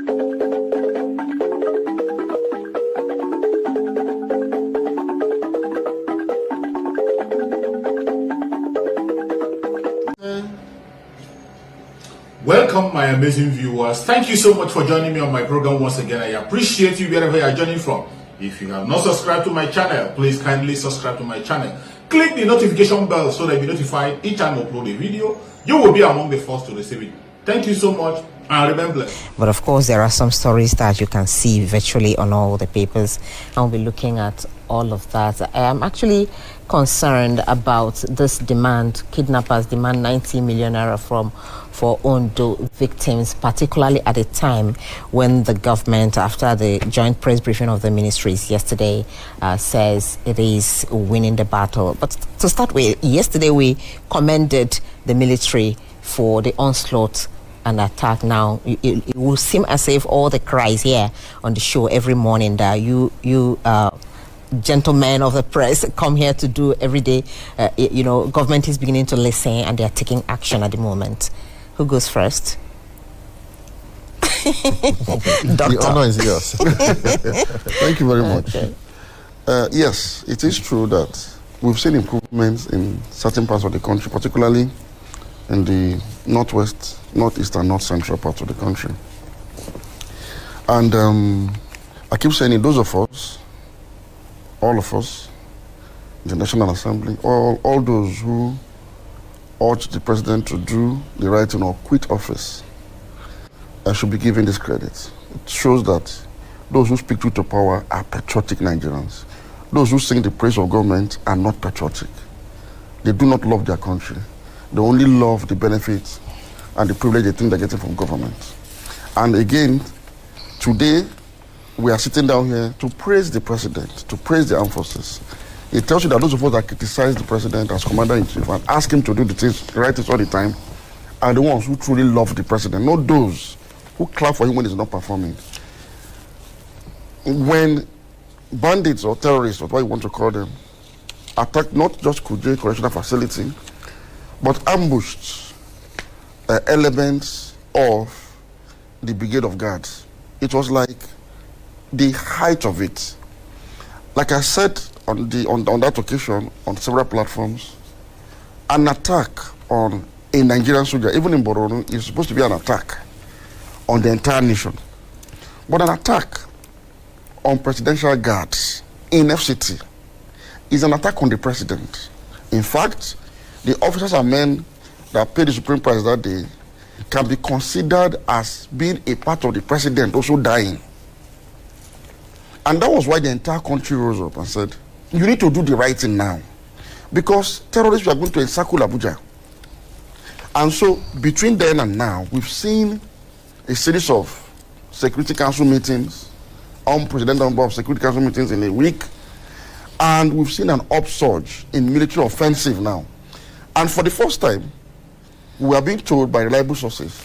Welcome, my amazing viewers. Thank you so much for joining me on my program once again. I appreciate you wherever you are joining from. If you have not subscribed to my channel, please kindly subscribe to my channel. Click the notification bell so that you'll be notified each time I upload a video. You will be among the first to receive it. Thank you so much and remember. But of course, there are some stories that you can see virtually on all the papers. I'll be looking at all of that. I am actually concerned about this demand. Kidnappers demand 90 million naira for Ondo victims, particularly at a time when the government, after the joint press briefing of the ministries yesterday, says it is winning the battle. But to start with, yesterday we commended the military for the onslaught and attack. Now it will seem as if all the cries here on the show every morning that you gentlemen of the press come here to do every day, government is beginning to listen and they are taking action at the moment. Who goes first? The honor is yours. Thank you very much. Okay. Yes, it is true that we've seen improvements in certain parts of the country, particularly in the northwest, northeast, and north central parts of the country. And I keep saying it, those of us, all of us, the National Assembly, all those who urge the president to do the right thing or quit office, should be given this credit. It shows that those who speak truth to power are patriotic Nigerians. Those who sing the praise of government are not patriotic. They do not love their country. They only love the benefits and the privilege they think they're getting from government. And again, today, we are sitting down here to praise the president, to praise the armed forces. It tells you that those of us that criticize the president as commander-in-chief and ask him to do the right things all the time are the ones who truly love the president, not those who clap for him when he's not performing. When bandits or terrorists, or what you want to call them, attacked not just Kuje Correctional Facility, but ambushed elements of the Brigade of Guards, it was like the height of it. Like I said on that occasion, on several platforms, an attack on a Nigerian soldier, even in Borno, is supposed to be an attack on the entire nation. But an attack on presidential guards in FCT is an attack on the president. In fact, the officers and men that paid the supreme price that day can be considered as being a part of the president also dying. And that was why the entire country rose up and said, you need to do the right thing now. Because terrorists are going to encircle Abuja. And so, between then and now, we've seen a series of Security Council meetings, unprecedented number of Security Council meetings in a week, and we've seen an upsurge in military offensive now. And for the first time, we are being told by reliable sources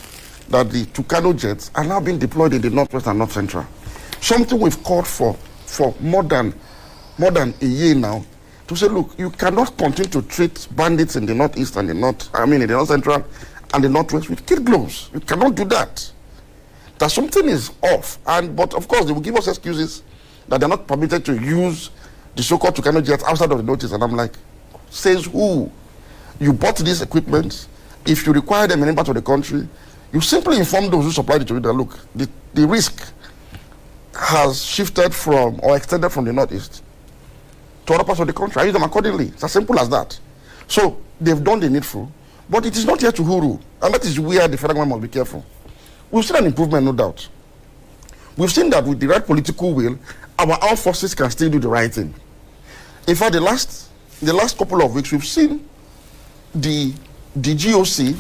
that the Tucano jets are now being deployed in the northwest and north central. Something we've called for more than a year now, to say, look, you cannot continue to treat bandits in the northeast and in the north central and the northwest with kid gloves. You cannot do that. That something is off. But of course, they will give us excuses that they're not permitted to use the so-called Tucano jets outside of the notice. And I'm like, says who? You bought this equipment. If you require them in any part of the country, you simply inform those who supplied it to you that, look, the risk has shifted from or extended from the northeast to other parts of the country. I use them accordingly. It's as simple as that. So they've done the needful, but it is not yet to huru, and that is where the federal government must be careful. We've seen an improvement, no doubt. We've seen that with the right political will, our armed forces can still do the right thing. In fact, the last couple of weeks, we've seen the GOC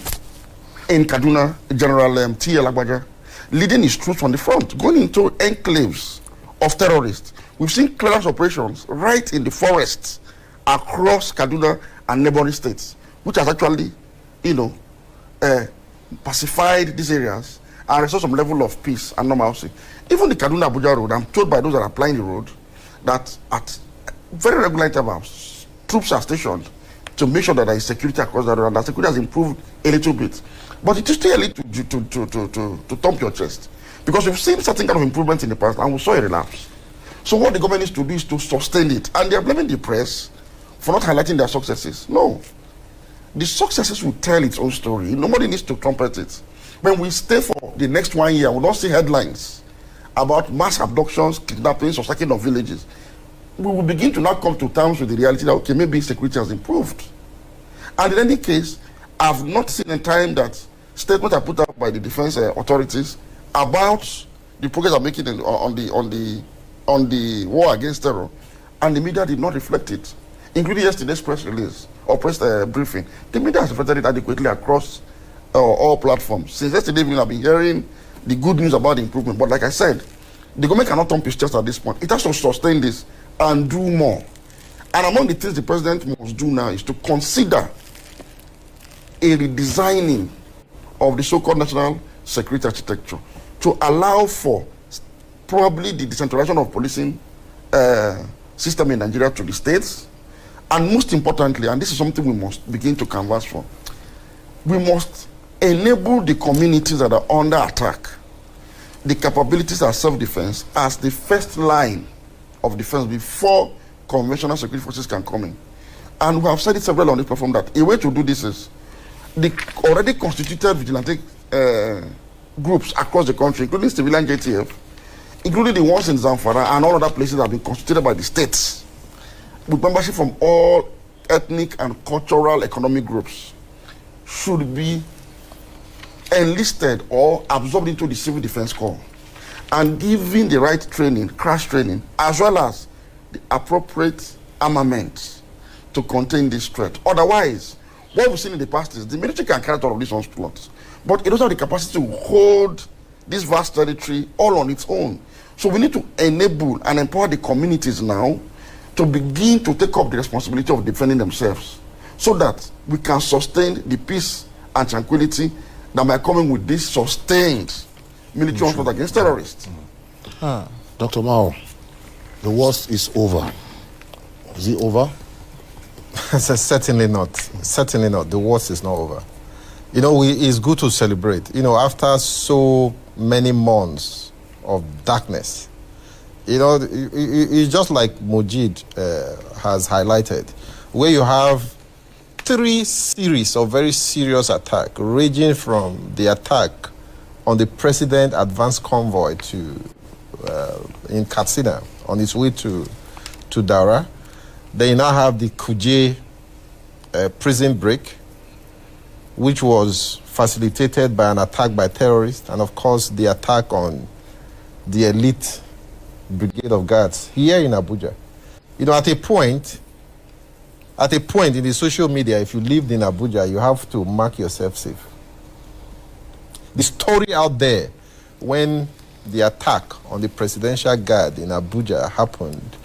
in Kaduna, General T.L. Agbaja, leading his troops on the front, going into enclaves of terrorists. We've seen clearance operations right in the forests across Kaduna and neighboring states, which has actually, pacified these areas and restored some level of peace and normalcy. Even the Kaduna-Abuja road, I'm told by those that are applying the road that at very regular intervals, troops are stationed to make sure that there is security across the road, and that security has improved a little bit. But it is still early to thump your chest. Because we've seen certain kind of improvements in the past and we saw a relapse. So what the government needs to do is to sustain it. And they are blaming the press for not highlighting their successes. No. The successes will tell its own story. Nobody needs to trumpet it. When we stay for the next 1 year, we'll not see headlines about mass abductions, kidnappings, or sacking of villages. We will begin to now come to terms with the reality that, okay, maybe security has improved. And in any case, I've not seen in time that statements are put out by the defense authorities about the progress they're making on the war against terror, and the media did not reflect it, including yesterday's press release or press briefing. The media has reflected it adequately across all platforms. Since yesterday evening, I've been hearing the good news about the improvement. But like I said, the government cannot thump its chest at this point. It has to sustain this and do more. And among the things the president must do now is to consider a redesigning of the so-called national security architecture to allow for probably the decentralization of policing system in Nigeria to the states. And most importantly, and this is something we must begin to canvass for, we must enable the communities that are under attack, the capabilities of self-defense as the first line of defense before conventional security forces can come in. And we have said it several on this platform that a way to do this is the already constituted vigilante groups across the country, including civilian JTF, including the ones in Zamfara and all other places that have been constituted by the states, with membership from all ethnic and cultural economic groups, should be enlisted or absorbed into the Civil Defense Corps and given the right training, crash training, as well as the appropriate armament to contain this threat. Otherwise, what we've seen in the past is the military can carry out all of these onslaughts, but it doesn't have the capacity to hold this vast territory all on its own. So we need to enable and empower the communities now to begin to take up the responsibility of defending themselves so that we can sustain the peace and tranquility that might come in with this sustained military onslaught against terrorists. Dr. Mao, the worst is over. Is it over? Certainly not. Certainly not. The worst is not over. You know, it's good to celebrate. You know, after so many months of darkness, you know, it's just like Mujid has highlighted, where you have 3 series of very serious attacks, ranging from the attack on the president advance convoy to in Katsina on its way to Daura. Then you now have the Kuje prison break, which was facilitated by an attack by terrorists, and of course the attack on the elite brigade of guards here in Abuja. You know, at a point in the social media, if you lived in Abuja, you have to mark yourself safe. The story out there when the attack on the presidential guard in Abuja happened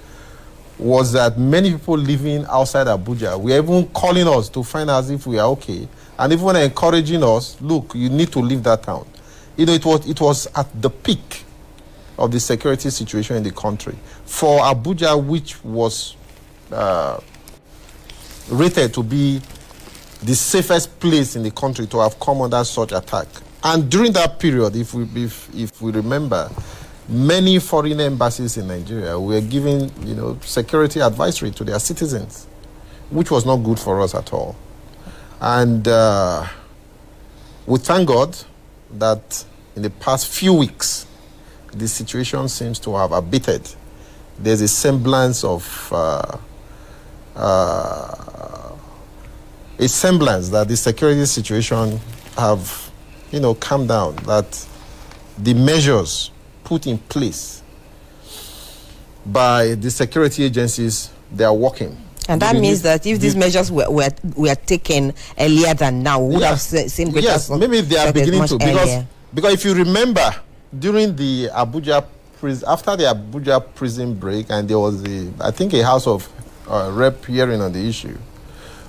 was that many people living outside Abuja were even calling us to find out if we are okay, and even encouraging us, look, you need to leave that town. You know, it was at the peak of the security situation in the country. For Abuja, which was rated to be the safest place in the country to have come under such attack. And during that period, if we remember, many foreign embassies in Nigeria were giving, you know, security advisory to their citizens, which was not good for us at all. And we thank God that in the past few weeks, the situation seems to have abated. There's a semblance of that the security situation have, you know, calmed down, that the measures put in place by the security agencies, they are working. And that means that if these measures were taken earlier than now, we would have seen greater. Yes, maybe they are beginning to, because if you remember, during the Abuja prison, after the Abuja prison break, and there was I think a House of Rep hearing on the issue,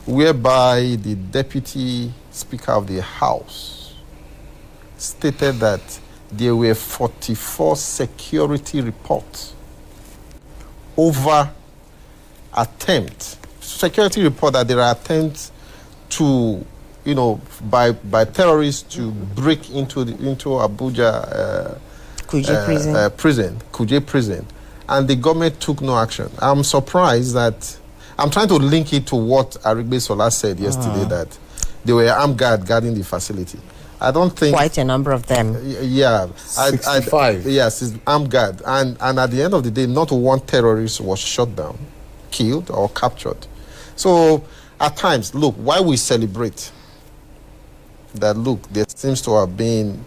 whereby the Deputy Speaker of the House stated that there were 44 security reports over security report that there are attempts to, you know, by terrorists to break into Abuja Kuje prison, and the government took no action. I'm surprised that, I'm trying to link it to what Arigbe Sola said yesterday, that they were armed guarding the facility. I don't think... Quite a number of them. Yeah. 65. Yes, armed guard. And at the end of the day, not one terrorist was shot down, killed, or captured. So, at times, look, while we celebrate that, look, there seems to have been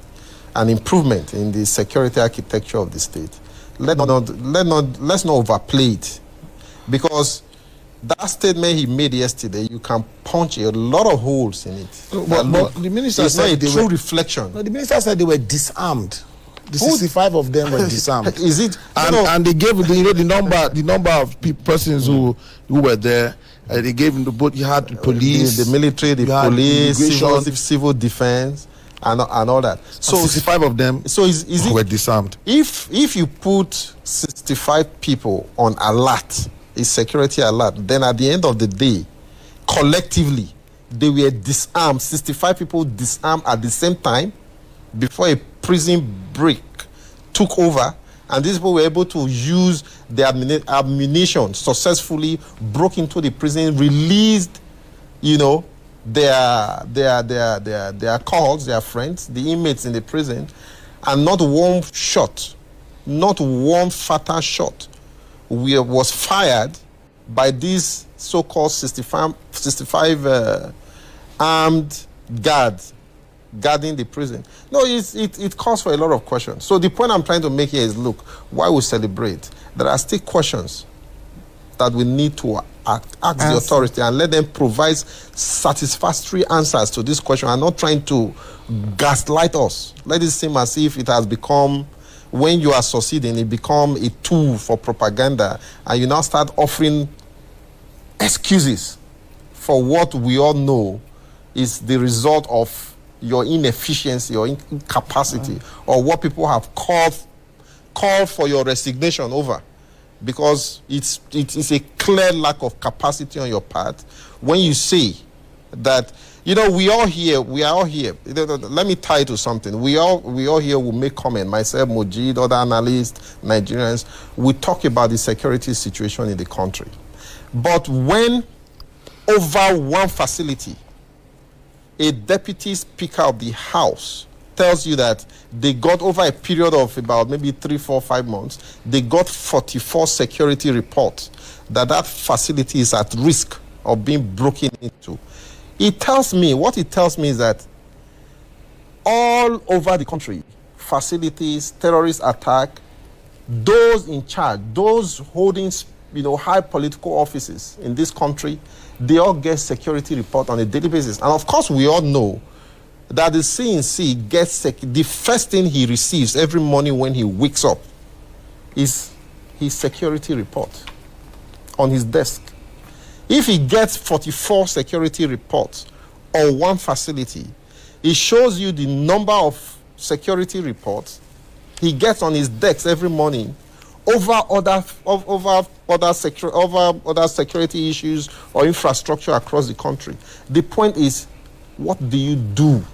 an improvement in the security architecture of the state, let's not overplay it. Because that statement he made yesterday, you can punch a lot of holes in it. But the minister it's not said a true reflection. No, the minister said they were disarmed. The 65 of them were disarmed. Is it? And they gave the number of persons who were there. They gave him the boat. You had the police, the military, the police, civil defense, and all that. So 65 of them. So is were disarmed. If you put 65 people on alert, a security alert, then at the end of the day, collectively, they were disarmed. 65 people disarmed at the same time before a prison break took over, and these people were able to use their ammunition successfully, broke into the prison, released, their calls, their friends, the inmates in the prison, and not one shot, not one fatal shot was fired by these so-called 65 armed guards guarding the prison. No, it calls for a lot of questions. So the point I'm trying to make here is, look, while we celebrate, there are still questions that we need to ask the authority and let them provide satisfactory answers to this question, and not trying to gaslight us. Let it seem as if it has become, when you are succeeding, it become a tool for propaganda, and you now start offering excuses for what we all know is the result of your inefficiency or incapacity, or what people have called for your resignation over, because it's a clear lack of capacity on your part when you say that, we are all here. Let me tie it to something. We all here will make comment. Myself, Mojid, other analysts, Nigerians, we talk about the security situation in the country. But when over one facility, a deputy speaker of the House tells you that they got, over a period of about maybe 3, 4, 5 months, they got 44 security reports that facility is at risk of being broken into. What it tells me is that all over the country, facilities, terrorist attack, those in charge, those holding high political offices in this country, they all get security report on a daily basis. And of course, we all know that the CNC gets the first thing he receives every morning when he wakes up is his security report on his desk. If he gets 44 security reports on one facility, it shows you the number of security reports he gets on his desk every morning over other security issues or infrastructure across the country. The point is, what do you do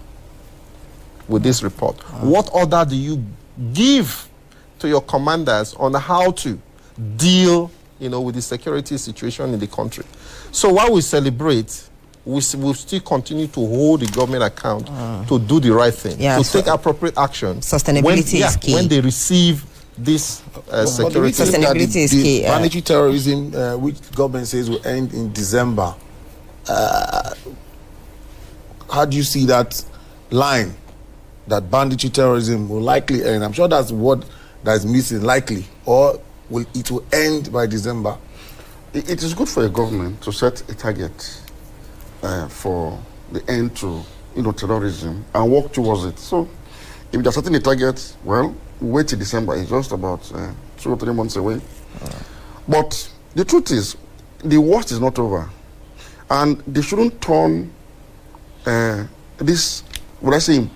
with this report? What order do you give to your commanders on how to deal, with the security situation in the country? So while we celebrate, we'll still continue to hold the government account to do the right thing, to take appropriate action. Sustainability is key. When they receive this security. Sustainability is key. Banditry terrorism, which government says will end in December. How do you see that line, that banditry terrorism will likely end? I'm sure that's what that is missing, likely, or it will end by December. It is good for a government to set a target for the end to terrorism and work towards it. So if they're setting a target, well, wait till December. It's just about 2 or 3 months away. But the truth is, the worst is not over. And they shouldn't turn this, would I say,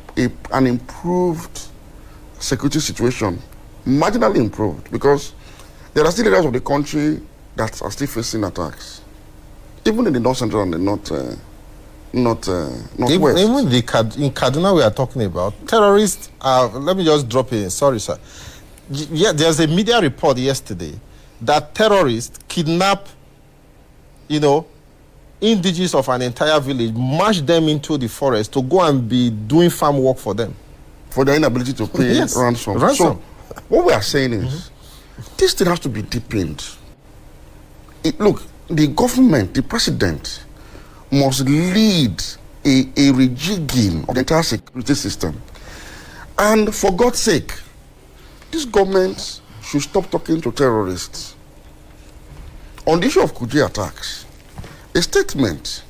an improved security situation, marginally improved, because there are still areas of the country that are still facing attacks. Even in the north central and the north not even, west. even in Kaduna we are talking about, terrorists are, let me just drop in, sorry sir. Yeah, there's a media report yesterday that terrorists kidnap, indigenous of an entire village, march them into the forest to go and be doing farm work for them. For their inability to pay ransom. So what we are saying is, this thing has to be deepened. Look, the government, the president, must lead a rejigging of the entire security system. And for God's sake, this government should stop talking to terrorists. On the issue of Kuje attacks, a statement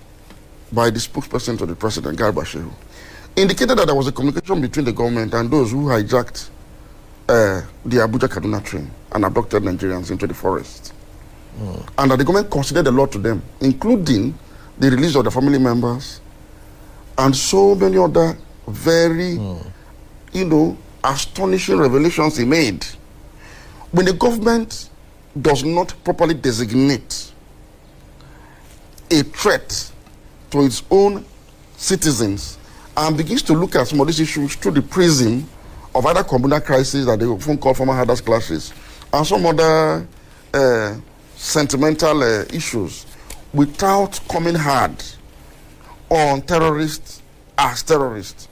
by the spokesperson to the president, Garba Shehu, indicated that there was a communication between the government and those who hijacked the Abuja-Kaduna train and abducted Nigerians into the forest. And that the government considered a lot to them, including the release of the family members and so many other very, astonishing revelations he made. When the government does not properly designate a threat to its own citizens and begins to look at some of these issues through the prism of either communal crisis that they often call former herders clashes and some other sentimental issues, without coming hard on terrorists as terrorists,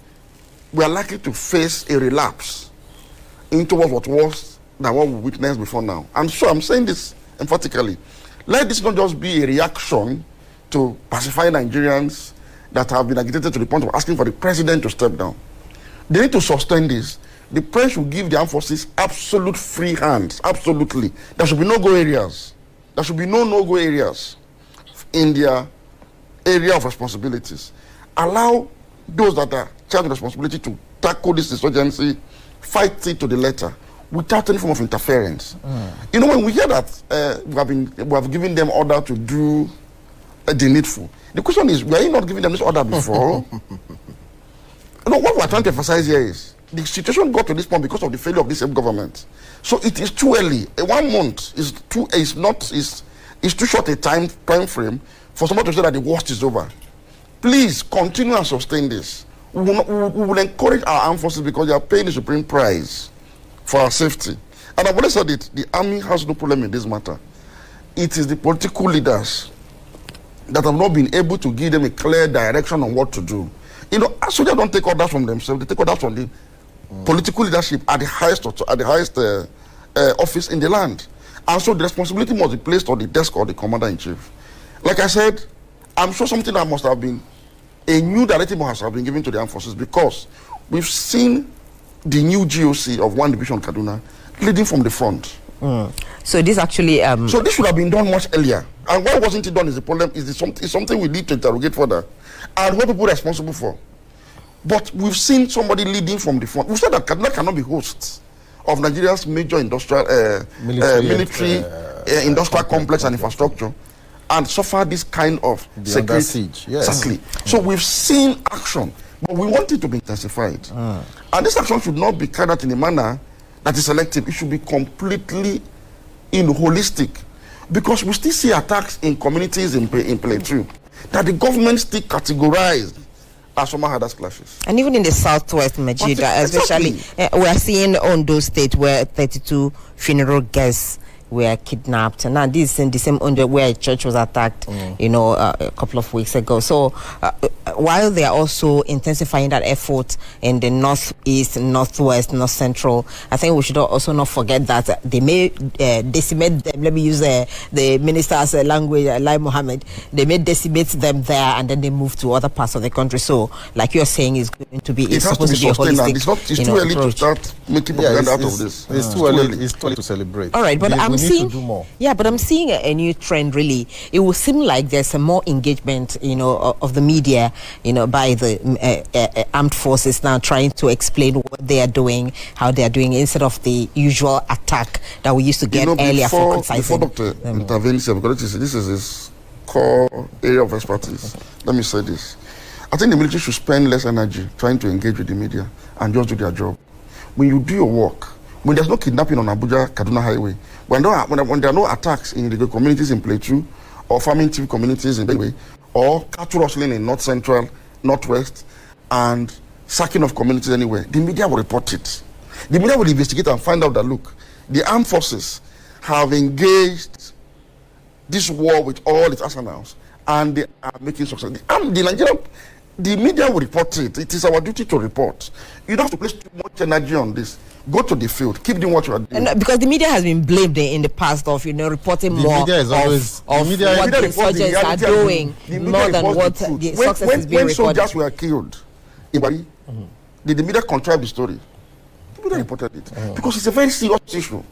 we are likely to face a relapse into what was than what we witnessed before now. And so I'm saying this emphatically. Let this not just be a reaction to pacify Nigerians that have been agitated to the point of asking for the president to step down. They need to sustain this. The president should give the armed forces absolute free hands. Absolutely. There should be no-go areas. There should be no-go areas in their area of responsibilities. Allow those that are charged with responsibility to tackle this insurgency, fight it to the letter, without any form of interference. When we hear that we have given them order to do the needful, the question is, were you not giving them this order before? What we are trying to emphasize here is the situation got to this point because of the failure of this same government. So it is too early. 1 month is too short a time frame for someone to say that the worst is over. Please continue and sustain this. We will encourage our armed forces because they are paying the supreme price for our safety. And I've always said it, the army has no problem in this matter. It is the political leaders that have not been able to give them a clear direction on what to do. Soldiers don't take orders from themselves, they take orders from the political leadership at the highest office in the land. And so the responsibility must be placed on the desk of the commander-in-chief. Like I said, I'm sure something that must have been, a new directive must have been given to the armed forces, because we've seen the new GOC of 1 Division Kaduna leading from the front. So this actually... So this should have been done much earlier. And why wasn't it done is the problem, is something we need to interrogate further. And what people are responsible for. But we've seen somebody leading from the front. We've said that Kaduna cannot be hosts of Nigeria's major industrial, military industrial complex and infrastructure, and suffer this kind of security siege. Yes. Exactly. So we've seen action, but we want it to be intensified. And this action should not be carried out in a manner that is selective. It should be completely holistic, because we still see attacks in communities in Plateau that the government still categorized as former herders clashes. And even in the southwest, Majida, especially, we are seeing Ondo State where 32 funeral guests were kidnapped. And now this is in the same Ondo where a church was attacked, a couple of weeks ago. So while they are also intensifying that effort in the northeast, northwest, north central, I think we should also not forget that they may decimate them. Let me use the minister's language, Lai Mohammed. They may decimate them there and then they move to other parts of the country. So, like you're saying, it's going to be, it's supposed to be a holistic, it's too early to start making propaganda out of this. It's too early. It's too early to celebrate. All right, but I'm seeing, to do more. Yeah, but I'm seeing a new trend. Really, it will seem like there's a more engagement, of the media, by the armed forces now, trying to explain what they are doing, how they are doing, instead of the usual attack that we used to get earlier for criticizing. Before Dr. intervenes here, because this is his core area of expertise, let me say this. I think the military should spend less energy trying to engage with the media and just do their job. When you do your work, when there's no kidnapping on Abuja-Kaduna Highway, when there are no attacks in the communities in Plateau or farming communities in Benue, or cattle rustling in North Central, Northwest, and sacking of communities anywhere, the media will report it. The media will investigate and find out that, look, the armed forces have engaged this war with all its arsenals, and they are making success. The media will report it. It is our duty to report. You don't have to place too much energy on this. Go to the field. Keep doing what you are doing. Because the media has been blamed in the past of reporting more media is always, of what the insurgents are doing more than what the success is being when recorded. Soldiers were killed in Bari, did the media contrive the story? The media reported it because it's a very serious issue.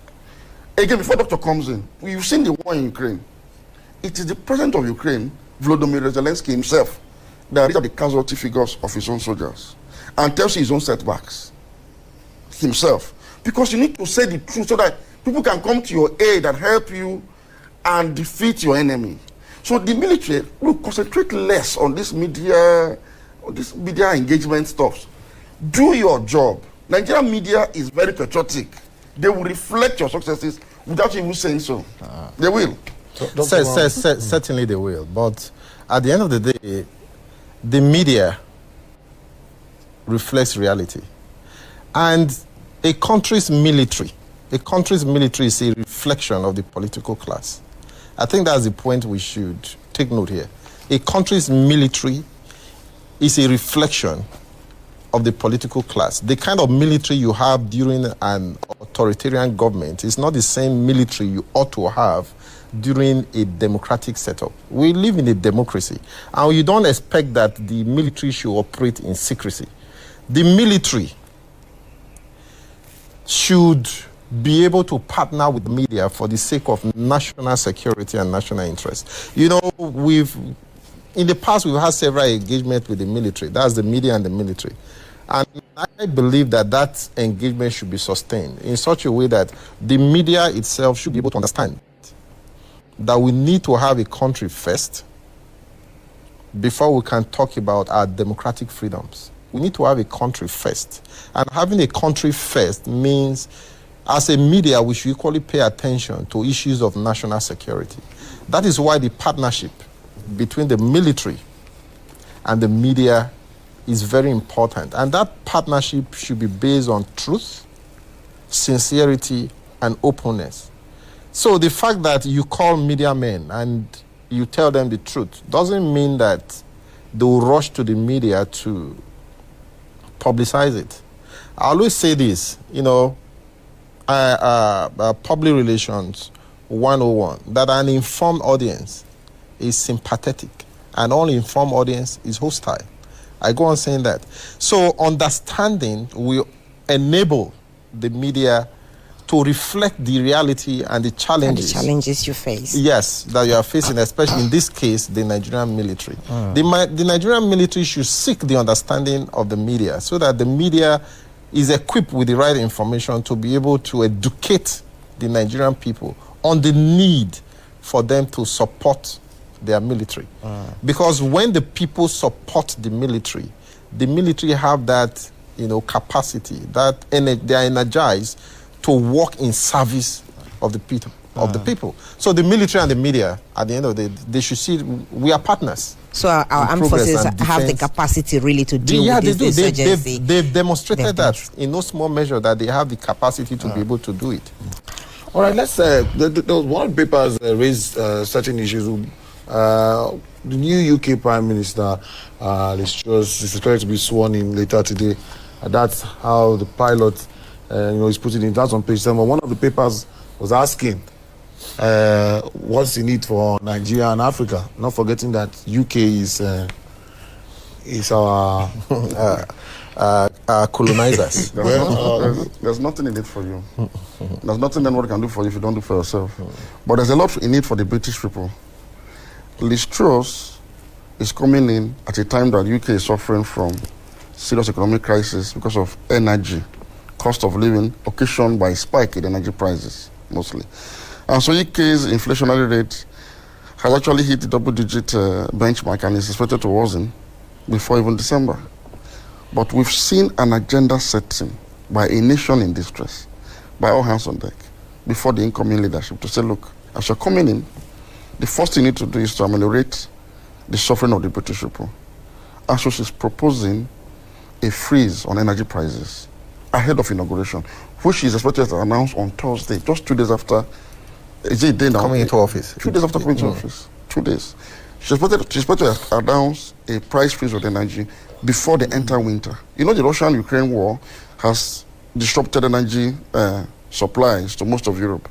Again, before Doctor comes in, you've seen the war in Ukraine. It is the president of Ukraine, Volodymyr Zelensky himself, that reads out the casualty figures of his own soldiers and tells you his own setbacks himself. Because you need to say the truth so that people can come to your aid and help you and defeat your enemy. So the military will concentrate less on this media engagement stuff. Do your job. Nigerian media is very patriotic. They will reflect your successes without you even saying so. They will. Certainly they will. But at the end of the day, the media reflects reality. And a country's military is a reflection of the political class. I think that's the point we should take note here. A country's military is a reflection of the political class. The kind of military you have during an authoritarian government is not the same military you ought to have during a democratic setup. We live in a democracy, and you don't expect that the military should operate in secrecy. The military should be able to partner with the media for the sake of national security and national interest. In the past, we've had several engagements with the military. That's the media and the military. And I believe that engagement should be sustained in such a way that the media itself should be able to understand that we need to have a country first before we can talk about our democratic freedoms. We need to have a country first. And having a country first means, as a media, we should equally pay attention to issues of national security. That is why the partnership between the military and the media is very important. And that partnership should be based on truth, sincerity, and openness. So the fact that you call media men and you tell them the truth doesn't mean that they will rush to the media to publicize it. I always say this, public relations 101, that an informed audience is sympathetic, an uninformed audience is hostile. I go on saying that. So understanding will enable the media to reflect the reality and the challenges. And the challenges you face. Yes, that you are facing, especially in this case, the Nigerian military. The Nigerian military should seek the understanding of the media so that the media is equipped with the right information to be able to educate the Nigerian people on the need for them to support their military. Because when the people support the military have that capacity, that they are energized to work in service of the people. So the military and the media, at the end of the day, they should see we are partners. So our armed forces have the capacity really to deal with this insurgency. They've demonstrated that in no small measure, that they have the capacity to be able to do it. All right, let's there was one of the papers raised certain issues. The new UK Prime Minister, Liz Truss, is expected to be sworn in later today. That's how the pilot is putting it. That's on page 7. One of the papers was asking what's the need for Nigeria and Africa, not forgetting that UK is our colonizers. There's nothing in it for you. There's nothing anyone can do for you if you don't do for yourself. But there's a lot in it for the British people. Liz Truss is coming in at a time that UK is suffering from serious economic crisis because of energy, cost of living, occasioned by a spike in energy prices, mostly. And so UK's inflationary rate has actually hit the double-digit benchmark and is expected to worsen before even December. But we've seen an agenda setting by a nation in distress, by all hands on deck, before the incoming leadership to say, look, as you're coming in, the first thing you need to do is to ameliorate the suffering of the British people. And so she's proposing a freeze on energy prices ahead of inauguration, which is expected to announce on Thursday, just 2 days after. Is it a day now? Coming into office. 2 days after coming into office. 2 days. She's expected to announce a price freeze on energy before the entire winter. You know, the Russian-Ukraine war has disrupted energy supplies to most of Europe.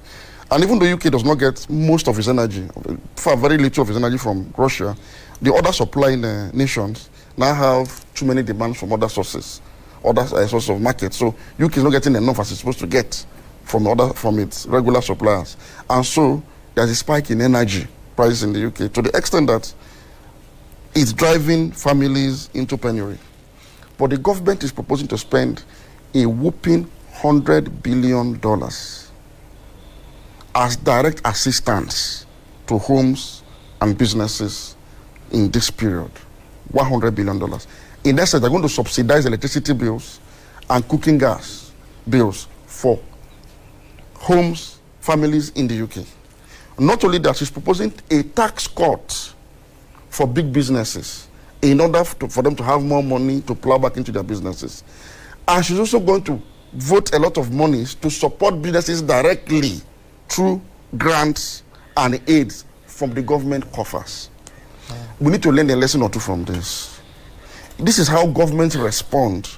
And even though the UK does not get most of its energy, far very little of its energy from Russia, the other supplying nations now have too many demands from other sources, other sources of market. So UK is not getting enough as it's supposed to get from its regular suppliers. And so there's a spike in energy prices in the UK to the extent that it's driving families into penury. But the government is proposing to spend a whopping $100 billion as direct assistance to homes and businesses in this period. $100 billion. In essence, they're going to subsidize electricity bills and cooking gas bills for homes, families in the UK. Not only that, she's proposing a tax cut for big businesses in order for them to have more money to plow back into their businesses. And she's also going to vote a lot of monies to support businesses directly through grants and aids from the government coffers. We need to learn a lesson or two from this. This is how governments respond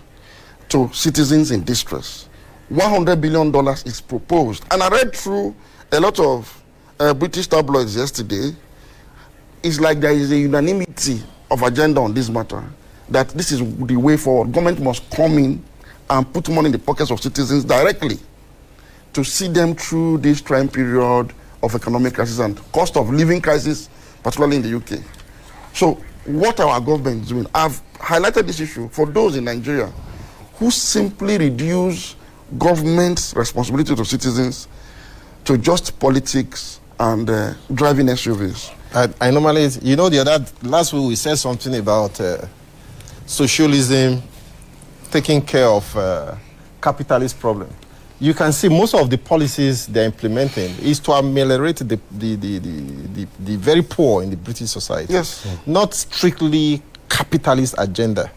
to citizens in distress. $100 billion is proposed. And I read through a lot of British tabloids yesterday. It's like there is a unanimity of agenda on this matter, that this is the way forward. Government must come in and put money in the pockets of citizens directly to see them through this trying period of economic crisis and cost of living crisis, particularly in the UK. So what are our governments doing? I've highlighted this issue for those in Nigeria who simply reduce government's responsibility to citizens to just politics and driving SUVs. I normally, you know, last week we said something about socialism taking care of capitalist problem. You can see most of the policies they're implementing is to ameliorate the very poor in the British society. Yes. Not strictly capitalist agenda.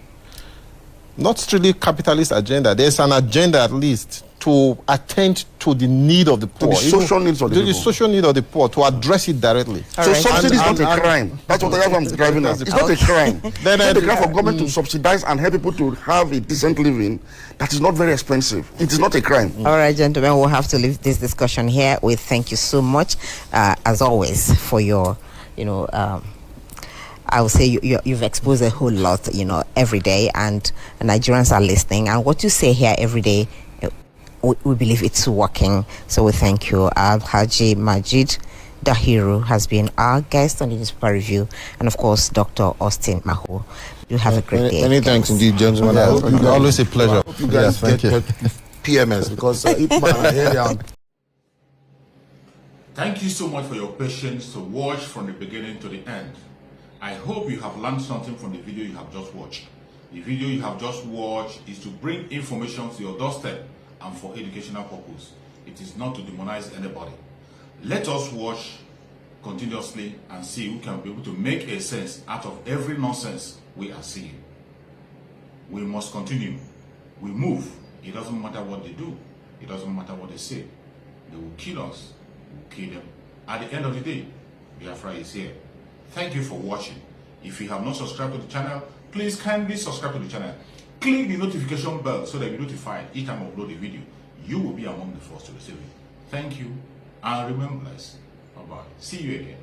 Not strictly capitalist agenda. There's an agenda at least to attend to the need of the poor. To the social needs of the people. The social need of the poor, to address it directly. So subsidy is not a crime. That's what I'm driving at. It's not a crime. It's not a crime for government to subsidize and help people to have a decent living that is not very expensive. It is not a crime. All right, gentlemen, we'll have to leave this discussion here. We thank you so much, as always, for your, I would say you've exposed a whole lot, every day, and Nigerians are listening. And what you say here every day, we believe it's working. So we thank you. Haji Majid Dahiru has been our guest on the newspaper review, and of course, Dr. Austin Maho. You have a great day. Many thanks indeed, gentlemen. Always a pleasure. I hope you guys get PMS because Thank you so much for your patience to watch from the beginning to the end. I hope you have learned something from the video you have just watched. The video you have just watched is to bring information to your doorstep and for educational purpose. It is not to demonize anybody. Let us watch continuously and see who can be able to make a sense out of every nonsense we are seeing. We must continue. We move. It doesn't matter what they do. It doesn't matter what they say. They will kill us. We will kill them. At the end of the day, Biafra is here. Thank you for watching. If you have not subscribed to the channel, please kindly subscribe to the channel. Click the notification bell so that you're notified each time I upload a video. You will be among the first to receive it. Thank you, and remember this. Bye-bye. See you again.